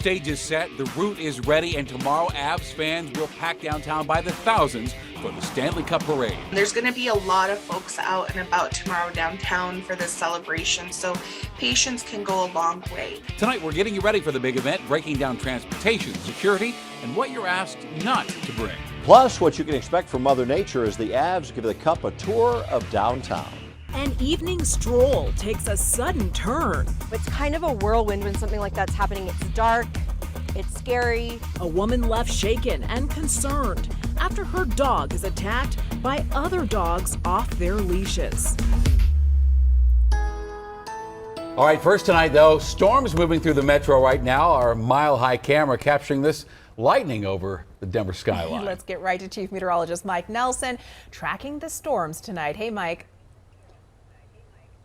stage is set, the route is ready, and tomorrow Avs fans will pack downtown by the thousands for the Stanley Cup Parade. There's going to be a lot of folks out and about tomorrow downtown for this celebration, so patience can go a long way. Tonight, we're getting you ready for the big event, breaking down transportation, security, and what you're asked not to bring. Plus, what you can expect from Mother Nature as the Avs give the Cup a tour of downtown. An evening stroll takes a sudden turn. It's kind of a whirlwind when something like that's happening. It's dark, it's scary. A woman left shaken and concerned after her dog is attacked by other dogs off their leashes. All right, first tonight, though, storms moving through the metro right now. Our mile-high camera capturing this lightning over the Denver skyline. Let's get right to Chief Meteorologist Mike Nelson tracking the storms tonight. Hey, Mike.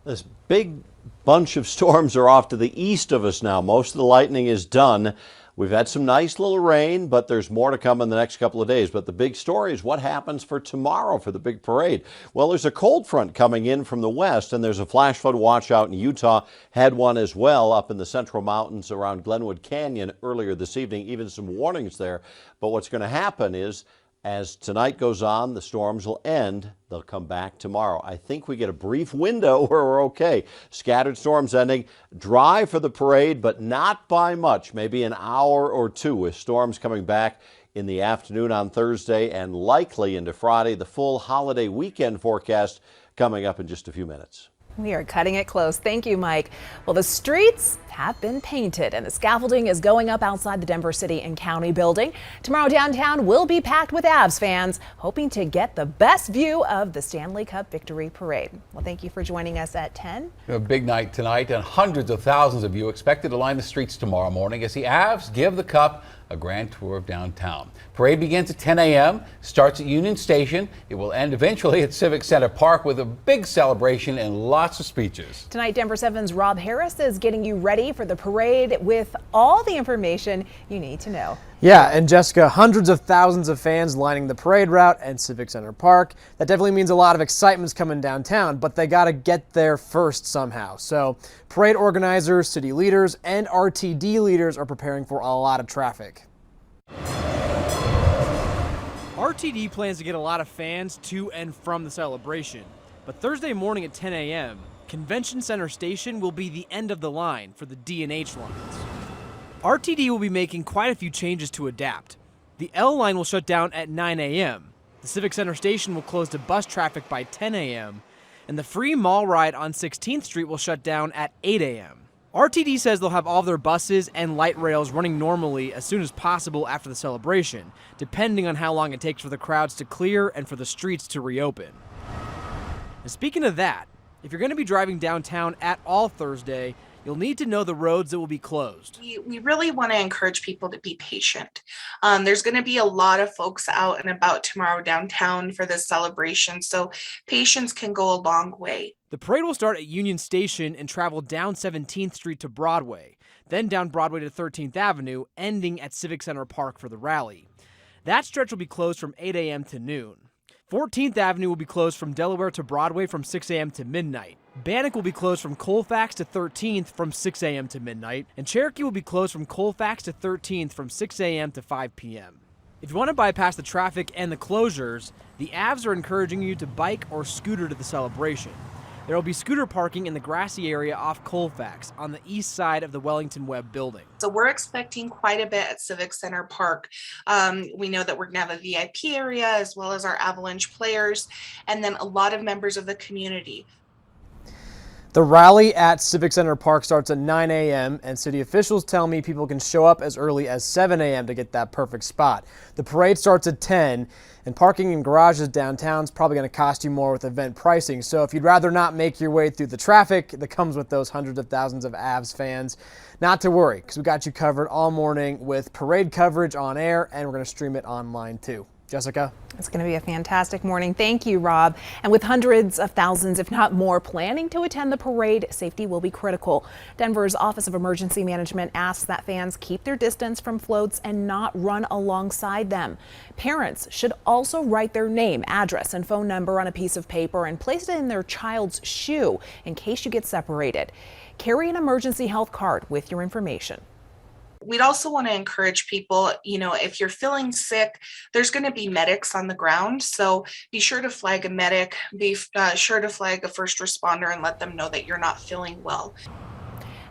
This big bunch of storms are off to the east of us now. Most of the lightning is done. We've had some nice little rain, but there's more to come in the next couple of days. But the big story is what happens for tomorrow for the big parade. Well, there's a cold front coming in from the west, and there's a flash flood watch out in Utah. Had one as well up in the central mountains around Glenwood Canyon earlier this evening. Even some warnings there. But what's going to happen is, as tonight goes on, the storms will end. They'll come back tomorrow. I think we get a brief window where we're okay. Scattered storms ending. Dry for the parade, but not by much. Maybe an hour or two with storms coming back in the afternoon on Thursday and likely into Friday. The full holiday weekend forecast coming up in just a few minutes. We are cutting it close. Thank you, Mike. Well, the streets have been painted and the scaffolding is going up outside the Denver City and County building. Tomorrow downtown will be packed with Avs fans hoping to get the best view of the Stanley Cup Victory Parade. Well, thank you for joining us at 10. A big night tonight, and hundreds of thousands of you expected to line the streets tomorrow morning as the Avs give the Cup a grand tour of downtown. Parade begins at 10 a.m., starts at Union Station. It will end eventually at Civic Center Park with a big celebration and lots of speeches. Tonight, Denver 7's Rob Harris is getting you ready for the parade with all the information you need to know. Yeah, and Jessica, hundreds of thousands of fans lining the parade route and Civic Center Park. That definitely means a lot of excitement's coming downtown, but they got to get there first somehow. So parade organizers, city leaders, and RTD leaders are preparing for a lot of traffic. RTD plans to get a lot of fans to and from the celebration, but Thursday morning at 10 a.m., Convention Center Station will be the end of the line for the D&H lines. RTD will be making quite a few changes to adapt. The L line will shut down at 9 a.m. The Civic Center Station will close to bus traffic by 10 a.m. And the free mall ride on 16th Street will shut down at 8 a.m. RTD says they'll have all of their buses and light rails running normally as soon as possible after the celebration, depending on how long it takes for the crowds to clear and for the streets to reopen. And speaking of that, if you're going to be driving downtown at all Thursday, you'll need to know the roads that will be closed. We really want to encourage people to be patient. There's going to be a lot of folks out and about tomorrow downtown for this celebration, so patience can go a long way. The parade will start at Union Station and travel down 17th Street to Broadway, then down Broadway to 13th Avenue, ending at Civic Center Park for the rally. That stretch will be closed from 8 a.m. to noon. 14th Avenue will be closed from Delaware to Broadway from 6 a.m. to midnight. Bannock will be closed from Colfax to 13th from 6 a.m. to midnight, and Cherokee will be closed from Colfax to 13th from 6 a.m. to 5 p.m. If you want to bypass the traffic and the closures, the Avs are encouraging you to bike or scooter to the celebration. There will be scooter parking in the grassy area off Colfax on the east side of the Wellington Webb building. So we're expecting quite a bit at Civic Center Park. We know that we're going to have a VIP area as well as our Avalanche players, and then a lot of members of the community. The rally at Civic Center Park starts at 9 a.m. and city officials tell me people can show up as early as 7 a.m. to get that perfect spot. The parade starts at 10, and parking in garages downtown is probably going to cost you more with event pricing. So if you'd rather not make your way through the traffic that comes with those hundreds of thousands of Avs fans, not to worry, because we got you covered all morning with parade coverage on air, and we're going to stream it online too. Jessica? It's going to be a fantastic morning. Thank you, Rob. And with hundreds of thousands, if not more, planning to attend the parade, safety will be critical. Denver's Office of Emergency Management asks that fans keep their distance from floats and not run alongside them. Parents should also write their name, address, and phone number on a piece of paper and place it in their child's shoe in case you get separated. Carry an emergency health card with your information. we'd also want to encourage people, if you're feeling sick, there's going to be medics on the ground. So be sure to flag a medic, be sure to flag a first responder and let them know that you're not feeling well.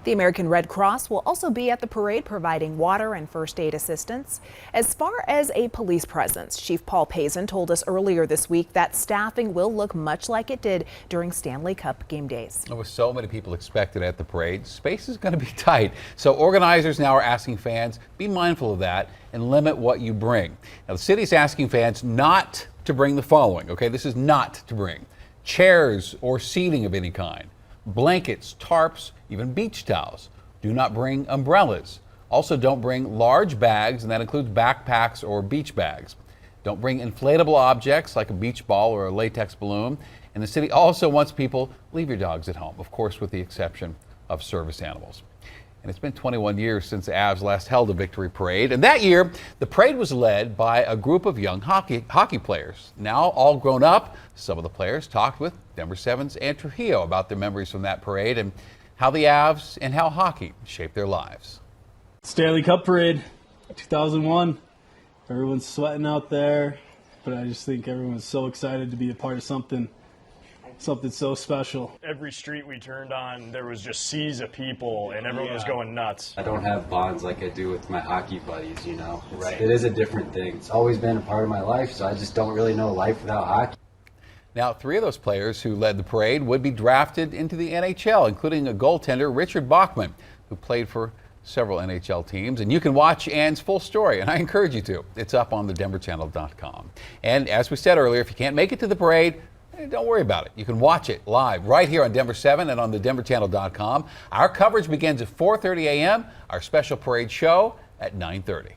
The American Red Cross will also be at the parade providing water and first aid assistance. As far as a police presence, Chief Paul Pazin told us earlier this week that staffing will look much like it did during Stanley Cup game days. With so many people expected at the parade, space is going to be tight. So organizers now are asking fans, be mindful of that and limit what you bring. Now the city's asking fans not to bring the following, okay? This is not to bring chairs or seating of any kind, blankets, tarps, even beach towels. Do not bring umbrellas. Also, don't bring large bags, and that includes backpacks or beach bags. Don't bring inflatable objects like a beach ball or a latex balloon. And the city also wants people leave your dogs at home, of course, with the exception of service animals. And it's been 21 years since the Avs last held a victory parade. And that year, the parade was led by a group of young hockey players. Now all grown up, some of the players talked with Denver 7's Ann Trujillo about their memories from that parade and how the Avs and how hockey shaped their lives. Stanley Cup Parade, 2001. Everyone's sweating out there, but I just think everyone's so excited to be a part of something so special. Every street we turned on, there was just seas of people, and everyone was going nuts. I don't have bonds like I do with my hockey buddies, Right. It is a different thing. It's always been a part of my life, so I just don't really know life without hockey. Now, 3 of those players who led the parade would be drafted into the NHL, including a goaltender, Richard Bachman, who played for several NHL teams. And you can watch Ann's full story, and I encourage you to. It's up on thedenverchannel.com. And as we said earlier, if you can't make it to the parade, don't worry about it. You can watch it live right here on Denver 7 and on thedenverchannel.com. Our coverage begins at 4:30 a.m., our special parade show at 9:30.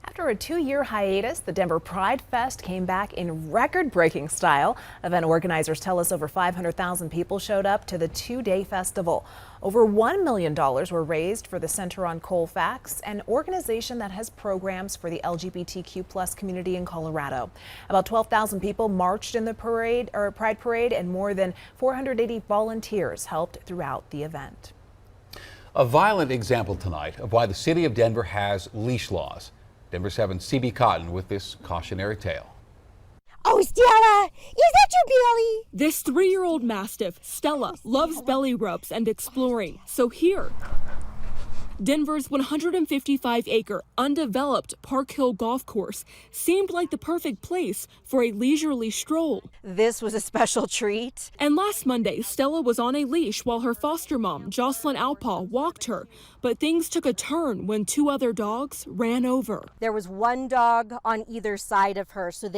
After a 2-year hiatus, the Denver Pride Fest came back in record-breaking style. Event organizers tell us over 500,000 people showed up to the 2-day festival. Over $1 million were raised for the Center on Colfax, an organization that has programs for the LGBTQ+ community in Colorado. About 12,000 people marched in the Pride Parade, and more than 480 volunteers helped throughout the event. A violent example tonight of why the city of Denver has leash laws. Denver 7's CB Cotton with this cautionary tale. Oh, Stella, is that your belly? This 3-year-old Mastiff, Stella, loves belly rubs and exploring. So here, Denver's 155-acre undeveloped Park Hill Golf Course seemed like the perfect place for a leisurely stroll. This was a special treat. And last Monday, Stella was on a leash while her foster mom, Jocelyn Alpaw, walked her. But things took a turn when 2 other dogs ran over. There was one dog on either side of her, so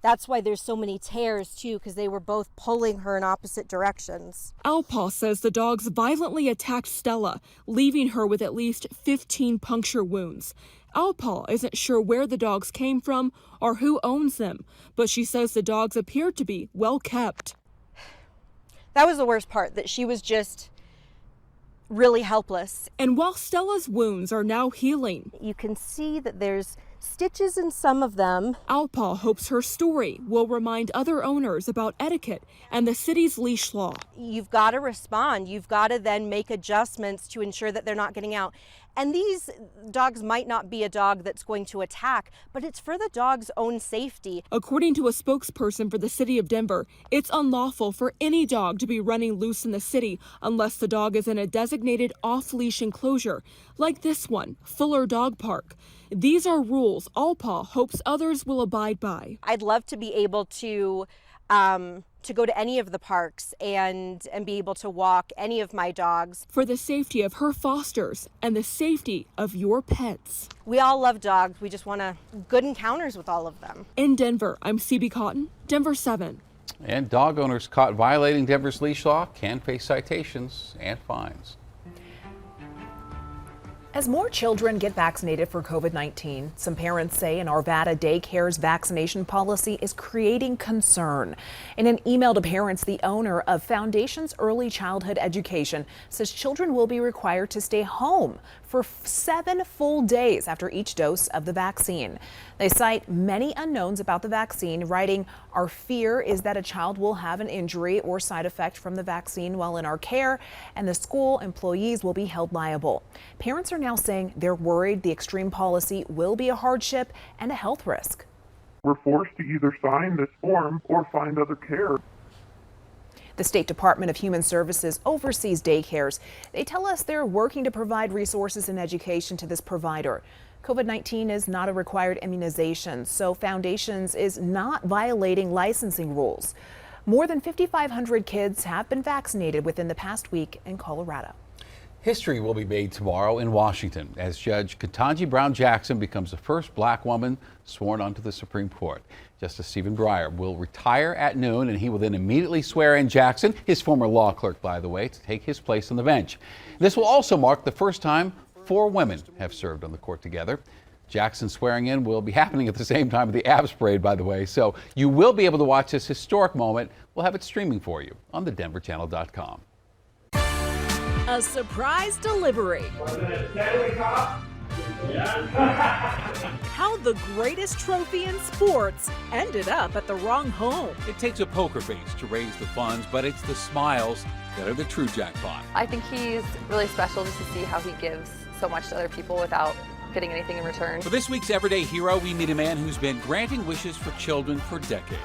that's why there's so many tears too, because they were both pulling her in opposite directions. Alpaw says the dogs violently attacked Stella, leaving her with at least 15 puncture wounds. Alpaw isn't sure where the dogs came from or who owns them, but she says the dogs appeared to be well kept. That was the worst part, that she was just really helpless. And while Stella's wounds are now healing, you can see that there's stitches in some of them. Alpaw hopes her story will remind other owners about etiquette and the city's leash law. You've got to respond. You've got to then make adjustments to ensure that they're not getting out. And these dogs might not be a dog that's going to attack, but it's for the dog's own safety. According to a spokesperson for the city of Denver, it's unlawful for any dog to be running loose in the city unless the dog is in a designated off-leash enclosure, like this one, Fuller Dog Park. These are rules Alpaw hopes others will abide by. I'd love to be able to go to any of the parks and be able to walk any of my dogs. For the safety of her fosters and the safety of your pets. We all love dogs. We just want good encounters with all of them. In Denver, I'm CB Cotton, Denver 7. And dog owners caught violating Denver's leash law can face citations and fines. As more children get vaccinated for COVID-19, some parents say an Arvada Daycares vaccination policy is creating concern. In an email to parents, the owner of Foundation's Early Childhood Education says children will be required to stay home for 7 full days after each dose of the vaccine. They cite many unknowns about the vaccine, writing, "Our fear is that a child will have an injury or side effect from the vaccine while in our care, and the school employees will be held liable." Parents are now saying they're worried the extreme policy will be a hardship and a health risk. We're forced to either sign this form or find other care. The State Department of Human Services oversees daycares. They tell us they're working to provide resources and education to this provider. COVID-19 is not a required immunization, so Foundations is not violating licensing rules. More than 5,500 kids have been vaccinated within the past week in Colorado. History will be made tomorrow in Washington as Judge Ketanji Brown Jackson becomes the first black woman sworn onto the Supreme Court. Justice Stephen Breyer will retire at noon, and he will then immediately swear in Jackson, his former law clerk, by the way, to take his place on the bench. This will also mark the first time 4 women have served on the court together. Jackson's swearing in will be happening at the same time of the Avs parade, by the way, so you will be able to watch this historic moment. We'll have it streaming for you on thedenverchannel.com. A surprise delivery. Stanley Cup? How the greatest trophy in sports ended up at the wrong home. It takes a poker face to raise the funds, but it's the smiles that are the true jackpot. I think he's really special just to see how he gives so much to other people without getting anything in return. For this week's Everyday Hero, we meet a man who's been granting wishes for children for decades.